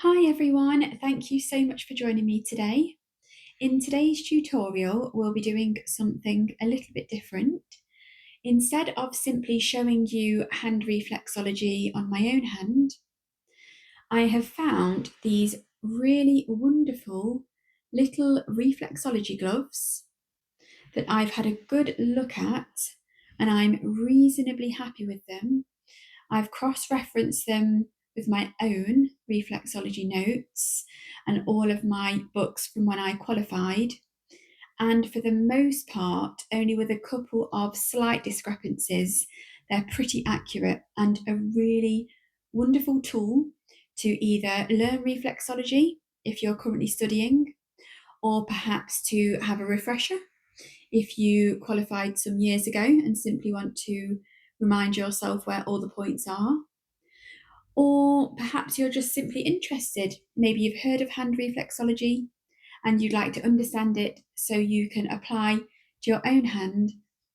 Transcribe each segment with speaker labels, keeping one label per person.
Speaker 1: Hi everyone, thank you so much for joining me today. In today's tutorial, we'll be doing something a little bit different. Instead of simply showing you hand reflexology on my own hand, I have found these really wonderful little reflexology gloves that I've had a good look at and I'm reasonably happy with them. I've cross-referenced them with my own reflexology notes and all of my books from when I qualified. And for the most part, only with a couple of slight discrepancies, they're pretty accurate and a really wonderful tool to either learn reflexology if you're currently studying, or perhaps to have a refresher if you qualified some years ago and simply want to remind yourself where all the points are. Or perhaps you're just simply interested. Maybe you've heard of hand reflexology and you'd like to understand it so you can apply to your own hand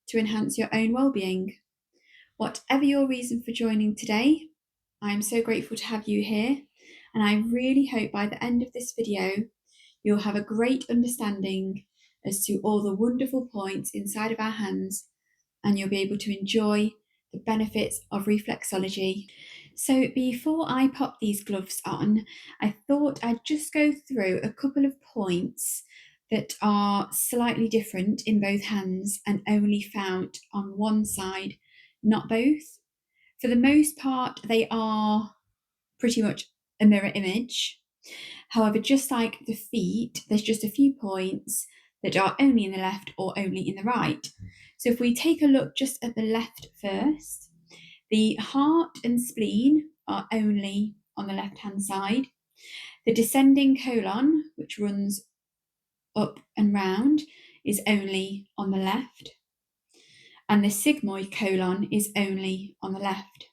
Speaker 1: to enhance your own well-being. Whatever your reason for joining today, I am so grateful to have you here, and I really hope by the end of this video you'll have a great understanding as to all the wonderful points inside of our hands, and you'll be able to enjoy the benefits of reflexology. So before I pop these gloves on, I thought I'd just go through a couple of points that are slightly different in both hands and only found on one side, not both. For the most part, they are pretty much a mirror image. However, just like the feet, there's just a few points that are only in the left or only in the right. So if we take a look just at the left first, the heart and spleen are only on the left-hand side. The descending colon, which runs up and round, is only on the left. And the sigmoid colon is only on the left.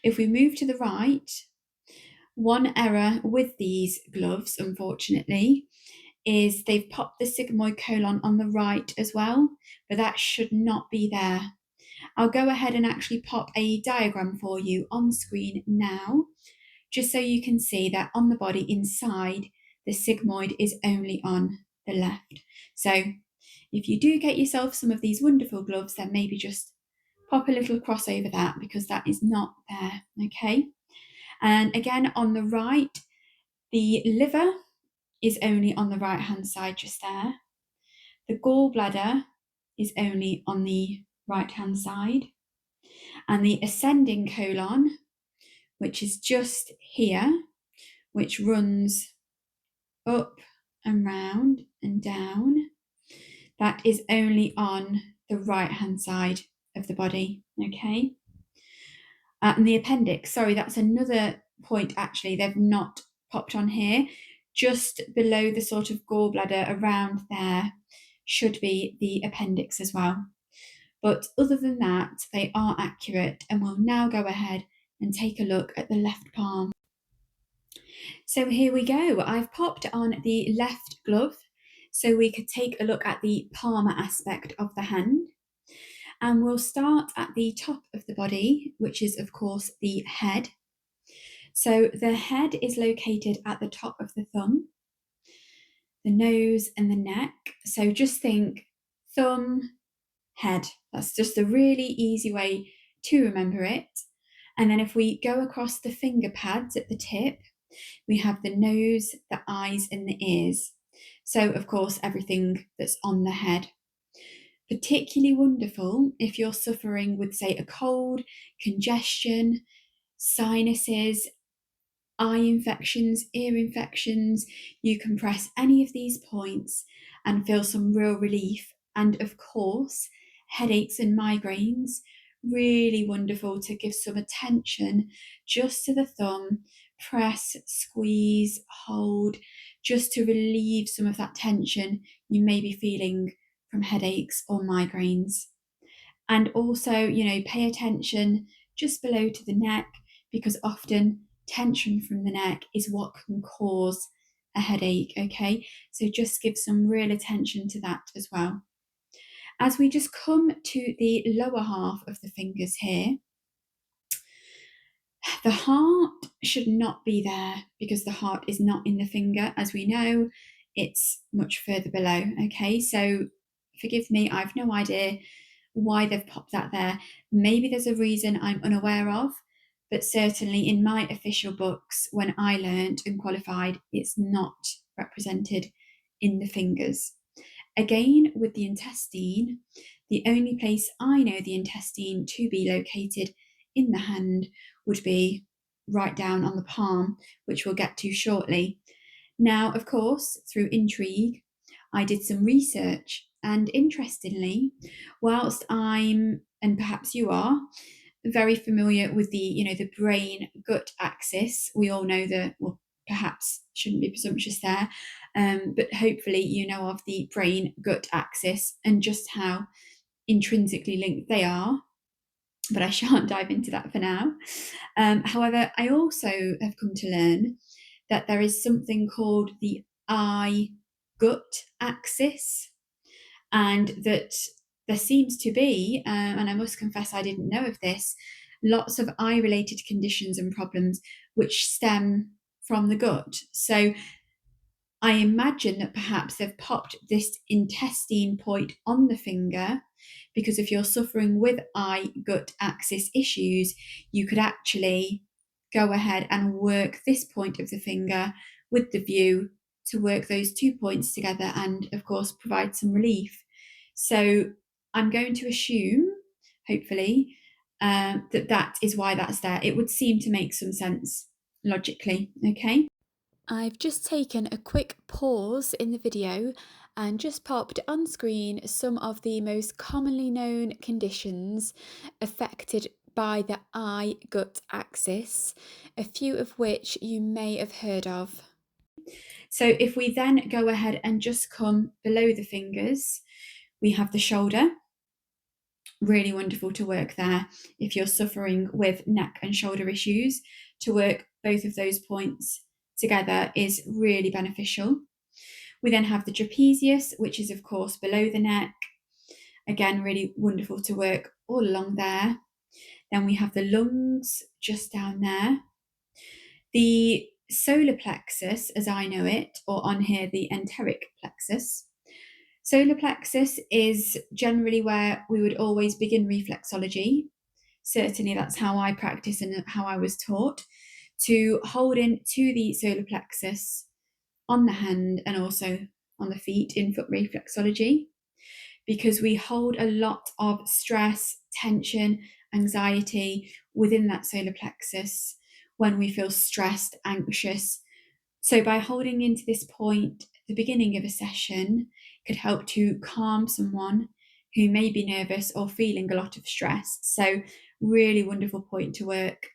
Speaker 1: If we move to the right, one error with these gloves, unfortunately, is they've popped the sigmoid colon on the right as well, but that should not be there. I'll go ahead and actually pop a diagram for you on screen now, just so you can see that on the body inside, the sigmoid is only on the left. So if you do get yourself some of these wonderful gloves, then maybe just pop a little cross over that because that is not there, okay? And again, on the right, the liver is only on the right-hand side just there. The gallbladder is only on the right-hand side. And the ascending colon, which is just here, which runs up and round and down, that is only on the right-hand side of the body, okay? And the appendix, sorry, that's another point actually they've not popped on here. Just below the sort of gallbladder around there should be the appendix as well. But other than that, they are accurate, and we'll now go ahead and take a look at the left palm. So here we go. I've popped on the left glove so we could take a look at the palmar aspect of the hand. And we'll start at the top of the body, which is of course the head. So the head is located at the top of the thumb, the nose and the neck. So just think thumb, head. That's just a really easy way to remember it. And then if we go across the finger pads at the tip, we have the nose, the eyes and the ears. So of course, everything that's on the head. Particularly wonderful if you're suffering with, say, a cold, congestion, sinuses, eye infections, ear infections. You can press any of these points and feel some real relief. And of course, headaches and migraines, really wonderful to give some attention just to the thumb, press, squeeze, hold, just to relieve some of that tension you may be feeling from headaches or migraines. And also, pay attention just below to the neck, because often tension from the neck is what can cause a headache, okay? So just give some real attention to that as well. As we just come to the lower half of the fingers here, The heart should not be there because the heart is not in the finger, as we know, it's much further below. Okay, so forgive me, I've no idea why they've popped that there. Maybe there's a reason I'm unaware of, but certainly in my official books, when I learned and qualified, it's not represented in the fingers. Again, with the intestine, the only place I know the intestine to be located in the hand would be right down on the palm, which we'll get to shortly. Now, of course, through intrigue, I did some research, and interestingly, whilst I'm, and perhaps you are, very familiar with the brain gut axis, we all know that, well, perhaps shouldn't be presumptuous there, but hopefully you know of the brain gut axis and just how intrinsically linked they are, but I shan't dive into that for now. However, I also have come to learn that there is something called the eye gut axis, and that there seems to be, and I must confess I didn't know of this, lots of eye related conditions and problems which stem from the gut. So I imagine that perhaps they've popped this intestine point on the finger because if you're suffering with eye gut axis issues, you could actually go ahead and work this point of the finger with the view to work those 2 points together and, of course, provide some relief. So I'm going to assume, hopefully, that is why that's there. It would seem to make some sense logically, okay? I've just taken a quick pause in the video and just popped on screen some of the most commonly known conditions affected by the eye gut axis, a few of which you may have heard of. So if we then go ahead and just come below the fingers, we have the shoulder. Really wonderful to work there if you're suffering with neck and shoulder issues. To work both of those points together is really beneficial. We then have the trapezius, which is of course below the neck. Again, really wonderful to work all along there. Then we have the lungs just down there. The solar plexus, as I know it, or on here, the enteric plexus. Solar plexus is generally where we would always begin reflexology. Certainly that's how I practice and how I was taught, to hold in to the solar plexus on the hand and also on the feet in foot reflexology, because we hold a lot of stress, tension, anxiety within that solar plexus when we feel stressed, anxious. So by holding into this point, the beginning of a session could help to calm someone who may be nervous or feeling a lot of stress. So really wonderful point to work.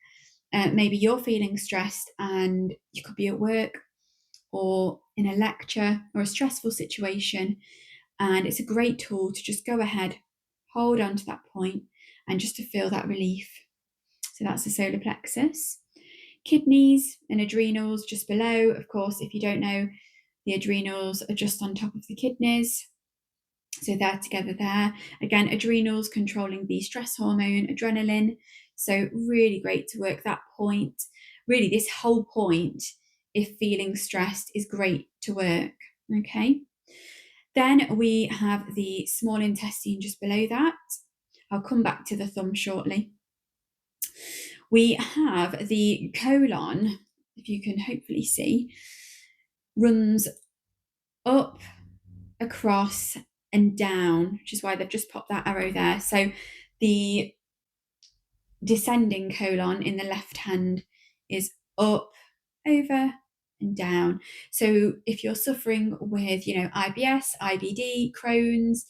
Speaker 1: Maybe you're feeling stressed and you could be at work or in a lecture or a stressful situation, and it's a great tool to just go ahead, hold on to that point and just to feel that relief. So that's the solar plexus. Kidneys and adrenals just below. Of course, if you don't know, the adrenals are just on top of the kidneys. So they're together there. Again, adrenals controlling the stress hormone, adrenaline. So really great to work that point. Really, this whole point, if feeling stressed, is great to work. Okay. Then we have the small intestine just below that. I'll come back to the thumb shortly. We have the colon, if you can hopefully see, runs up, across and down, which is why they've just popped that arrow there. So the descending colon in the left hand is up, over and down. So if you're suffering with, IBS, IBD, Crohn's,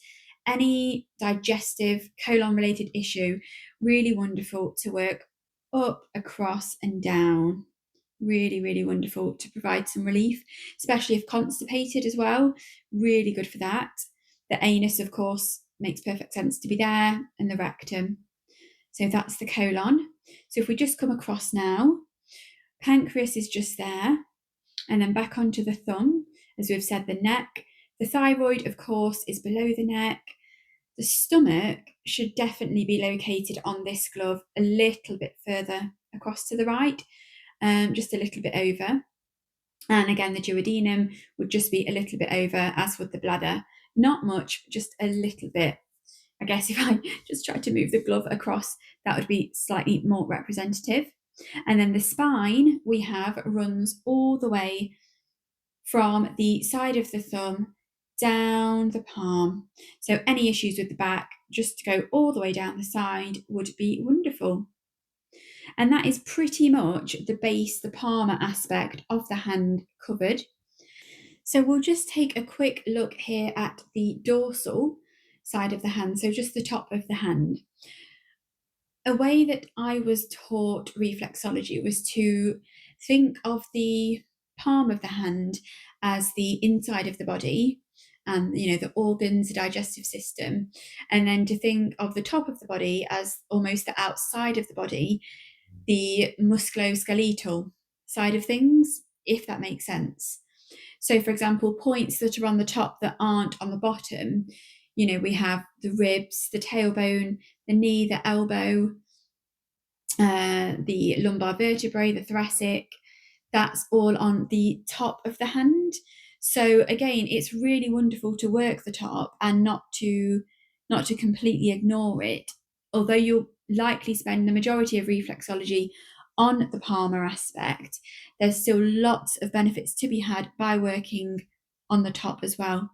Speaker 1: any digestive colon related issue, really wonderful to work up, across and down. Really, really wonderful to provide some relief, especially if constipated as well. Really good for that. The anus, of course, makes perfect sense to be there, and the rectum. So that's the colon. So if we just come across now, pancreas is just there, and then back onto the thumb, as we've said, the neck. The thyroid, of course, is below the neck. The stomach should definitely be located on this glove a little bit further across to the right, just a little bit over. And again, the duodenum would just be a little bit over, as would the bladder. Not much, just a little bit. I guess if I just tried to move the glove across, that would be slightly more representative. And then the spine we have runs all the way from the side of the thumb down the palm. So any issues with the back, just to go all the way down the side would be wonderful. And that is pretty much the base, the palmar aspect of the hand covered. So we'll just take a quick look here at the dorsal side of the hand, so just the top of the hand. A way that I was taught reflexology was to think of the palm of the hand as the inside of the body, and the organs, the digestive system, and then to think of the top of the body as almost the outside of the body, the musculoskeletal side of things, if that makes sense. So, for example, points that are on the top that aren't on the bottom, we have the ribs, the tailbone, the knee, the elbow, the lumbar vertebrae, the thoracic. That's all on the top of the hand. So again, it's really wonderful to work the top and not to completely ignore it. Although you'll likely spend the majority of reflexology on the palmar aspect, there's still lots of benefits to be had by working on the top as well.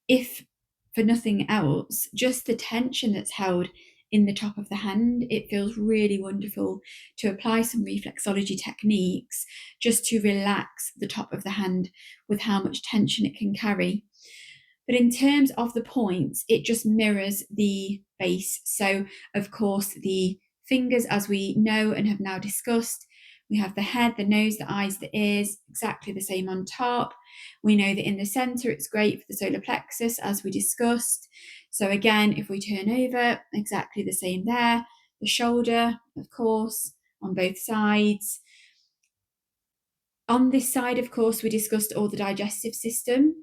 Speaker 1: If for nothing else, just the tension that's held in the top of the hand, it feels really wonderful to apply some reflexology techniques just to relax the top of the hand with how much tension it can carry. But in terms of the points, it just mirrors the base. So, of course, the fingers, as we know and have now discussed, we have the head, the nose, the eyes, the ears, exactly the same on top. We know that in the center, it's great for the solar plexus, as we discussed. So again, if we turn over, exactly the same there. The shoulder, of course, on both sides. On this side, of course, we discussed all the digestive system,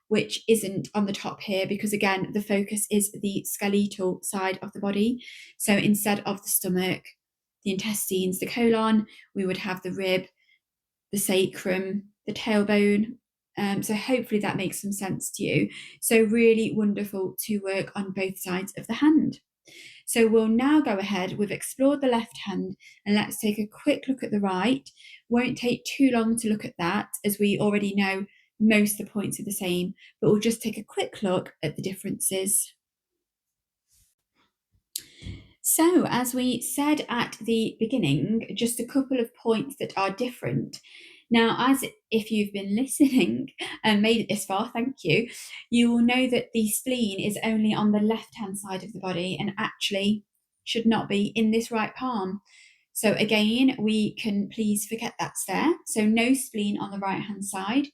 Speaker 1: which isn't on the top here because, again, the focus is the skeletal side of the body. So instead of the stomach, the intestines, the colon, we would have the rib, the sacrum, the tailbone. So hopefully that makes some sense to you. So really wonderful to work on both sides of the hand. So we'll now go ahead, we've explored the left hand, and let's take a quick look at the right. Won't take too long to look at that, as we already know most of the points are the same, but we'll just take a quick look at the differences. So, as we said at the beginning, just a couple of points that are different. Now, as if you've been listening and made it this far, thank you, you will know that the spleen is only on the left-hand side of the body and actually should not be in this right palm. So again, we can please forget that's there. So no spleen on the right-hand side.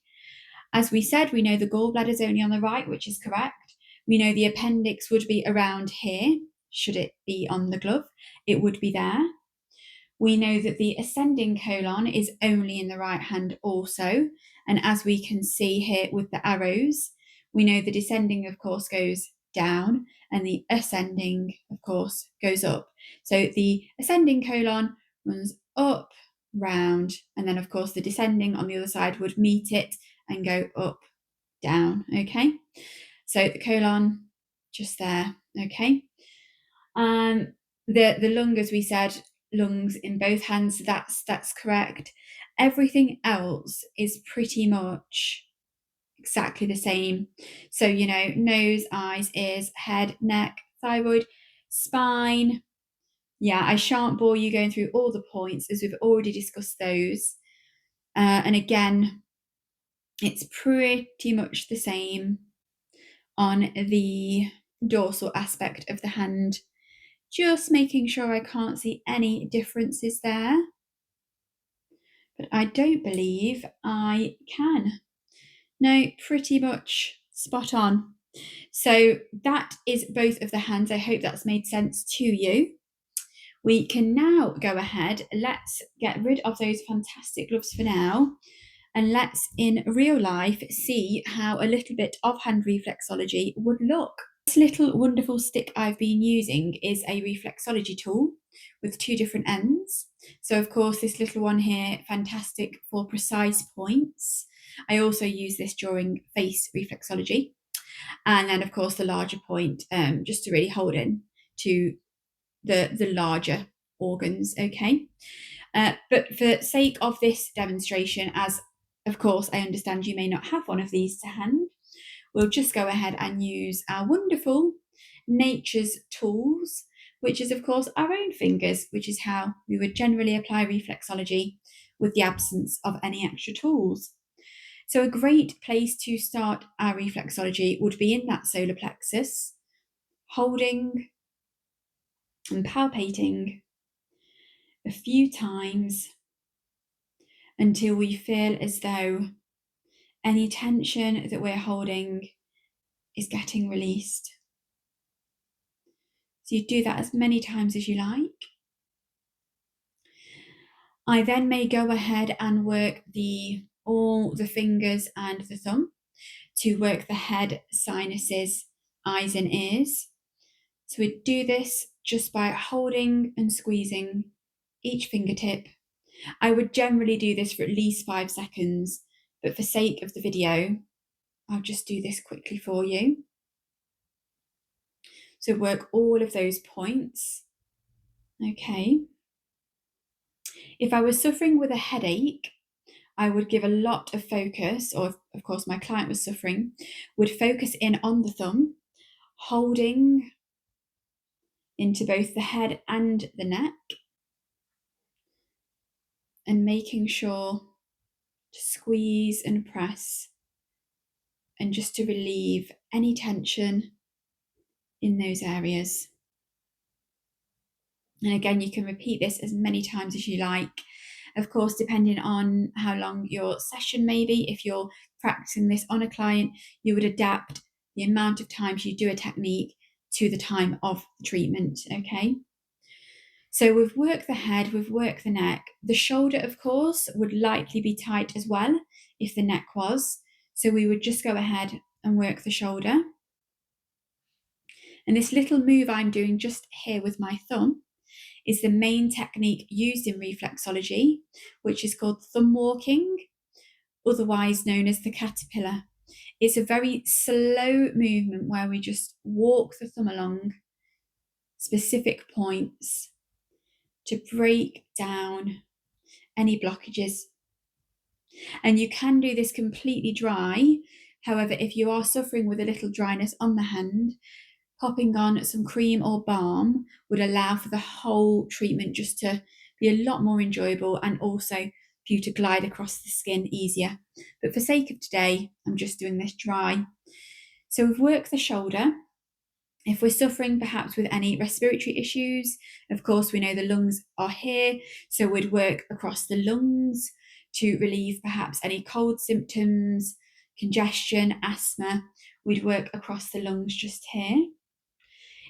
Speaker 1: As we said, we know the gallbladder is only on the right, which is correct. We know the appendix would be around here. Should it be on the glove, it would be there. We know that the ascending colon is only in the right hand also. And as we can see here with the arrows, we know the descending, of course, goes down and the ascending, of course, goes up. So the ascending colon runs up, round, and then, of course, the descending on the other side would meet it and go up, down, okay? So the colon, just there, okay? The lung, as we said, lungs in both hands, so that's correct. Everything else is pretty much exactly the same. So, nose, eyes, ears, head, neck, thyroid, spine. Yeah, I shan't bore you going through all the points as we've already discussed those. And again, it's pretty much the same on the dorsal aspect of the hand. Just making sure I can't see any differences there. But I don't believe I can. No, pretty much spot on. So that is both of the hands. I hope that's made sense to you. We can now go ahead. Let's get rid of those fantastic gloves for now. And let's, in real life, see how a little bit of hand reflexology would look. This little wonderful stick I've been using is a reflexology tool. with 2 different ends. So of course this little one here, fantastic for precise points. I also use this during face reflexology. And then of course the larger point, just to really hold in to the larger organs, okay? But for sake of this demonstration, as of course I understand you may not have one of these to hand, we'll just go ahead and use our wonderful nature's tools, which is of course our own fingers, which is how we would generally apply reflexology with the absence of any extra tools. So a great place to start our reflexology would be in that solar plexus, holding and palpating a few times until we feel as though any tension that we're holding is getting released. So you do that as many times as you like. I then may go ahead and work all the fingers and the thumb to work the head, sinuses, eyes and ears. So we do this just by holding and squeezing each fingertip. I would generally do this for at least 5 seconds, but for sake of the video, I'll just do this quickly for you. So work all of those points. Okay. If I was suffering with a headache, I would give a lot of focus, or of course my client was suffering, would focus in on the thumb, holding into both the head and the neck, and making sure to squeeze and press, and just to relieve any tension in those areas. And again, you can repeat this as many times as you like. Of course, depending on how long your session may be, if you're practicing this on a client, you would adapt the amount of times you do a technique to the time of the treatment, okay? So we've worked the head, we've worked the neck. The shoulder, of course, would likely be tight as well if the neck was. So we would just go ahead and work the shoulder. And this little move I'm doing just here with my thumb is the main technique used in reflexology, which is called thumb walking, otherwise known as the caterpillar. It's a very slow movement where we just walk the thumb along specific points to break down any blockages. And you can do this completely dry. However, if you are suffering with a little dryness on the hand, popping on some cream or balm would allow for the whole treatment just to be a lot more enjoyable, and also for you to glide across the skin easier. But for sake of today, I'm just doing this dry. So we've worked the shoulder. If we're suffering perhaps with any respiratory issues, of course, we know the lungs are here. So we'd work across the lungs to relieve perhaps any cold symptoms, congestion, asthma. We'd work across the lungs just here.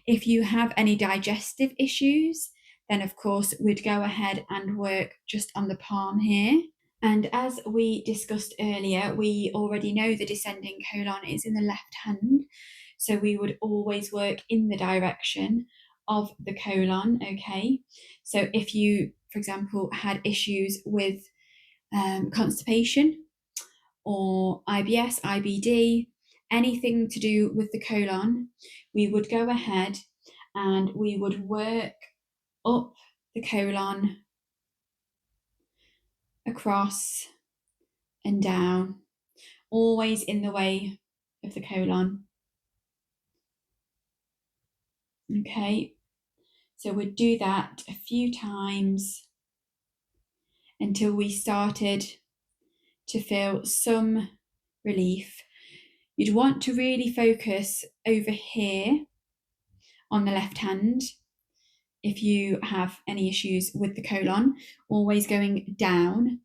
Speaker 1: If you have any digestive issues, then of course we'd go ahead and work just on the palm here. And as we discussed earlier, we already know the descending colon is in the left hand. So we would always work in the direction of the colon, okay? So if you, for example, had issues with constipation or IBS, IBD, anything to do with the colon, we would go ahead and we would work up the colon, across and down, always in the way of the colon. Okay, so we'd do that a few times until we started to feel some relief. You'd want to really focus over here on the left hand if you have any issues with the colon, always going down.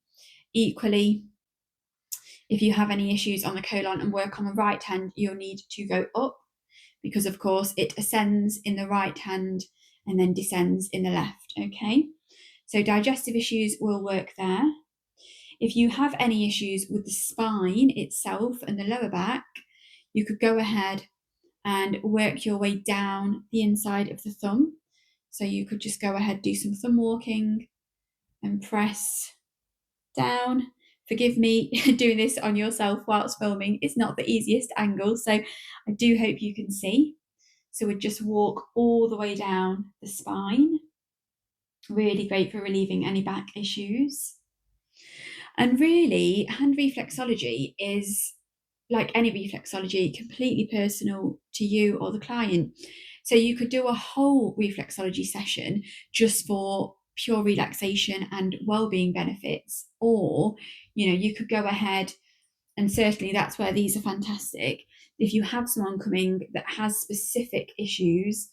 Speaker 1: Equally, if you have any issues on the colon and work on the right hand, you'll need to go up, because of course it ascends in the right hand and then descends in the left, okay? So digestive issues will work there. If you have any issues with the spine itself and the lower back, you could go ahead and work your way down the inside of the thumb. So you could just go ahead, do some thumb walking and press down. Forgive me doing this on yourself whilst filming. It's not the easiest angle, so I do hope you can see. So we'd just walk all the way down the spine. Really great for relieving any back issues. And really, hand reflexology is, like any reflexology, completely personal to you or the client. So you could do a whole reflexology session just for pure relaxation and well-being benefits, or you could go ahead, and certainly that's where these are fantastic. If you have someone coming that has specific issues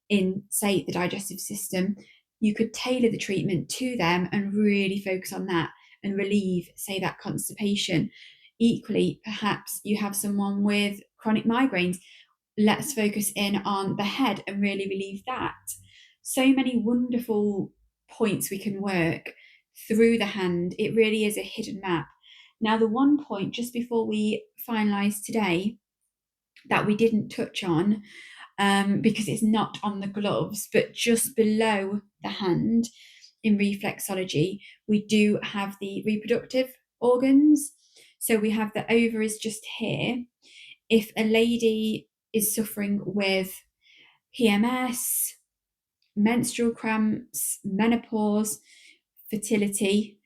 Speaker 1: in, say, the digestive system, you could tailor the treatment to them and really focus on that and relieve, say, that constipation. Equally, perhaps you have someone with chronic migraines. Let's focus in on the head and really relieve that. So many wonderful points we can work through the hand. It really is a hidden map. Now, the one point just before we finalise today that we didn't touch on, because it's not on the gloves, but just below the hand in reflexology, we do have the reproductive organs. So we have the ovaries just here. If a lady is suffering with PMS, menstrual cramps, menopause, fertility,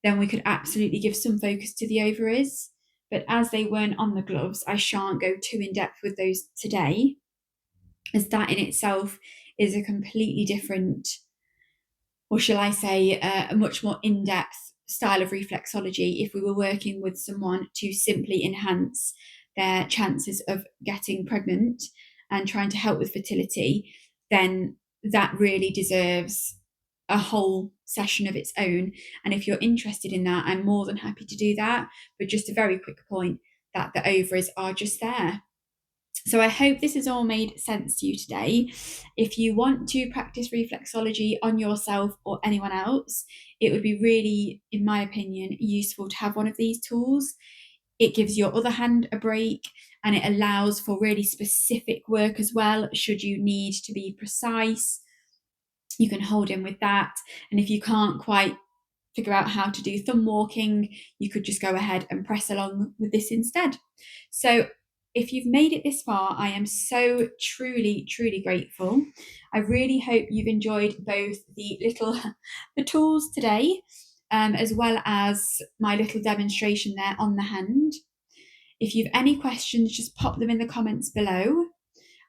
Speaker 1: then we could absolutely give some focus to the ovaries. But as they weren't on the gloves, I shan't go too in depth with those today, as that in itself is a completely different, or shall I say, a much more in-depth style of reflexology. If we were working with someone to simply enhance their chances of getting pregnant and trying to help with fertility, then that really deserves a whole session of its own. And if you're interested in that, I'm more than happy to do that. But just a very quick point, that the ovaries are just there. So I hope this has all made sense to you today. If you want to practice reflexology on yourself or anyone else, it would be really, in my opinion, useful to have one of these tools. It gives your other hand a break, and it allows for really specific work as well. Should you need to be precise, you can hold in with that. And if you can't quite figure out how to do thumb walking, you could just go ahead and press along with this instead. So if you've made it this far, I am so truly, truly grateful. I really hope you've enjoyed both the tools today, as well as my little demonstration there on the hand. If you've any questions, just pop them in the comments below.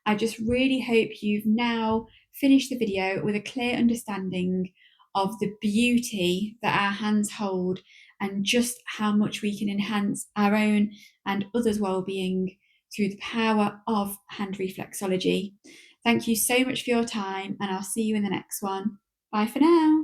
Speaker 1: I just really hope you've now finished the video with a clear understanding of the beauty that our hands hold and just how much we can enhance our own and others' well-being through the power of hand reflexology. Thank you so much for your time, and I'll see you in the next one. Bye for now.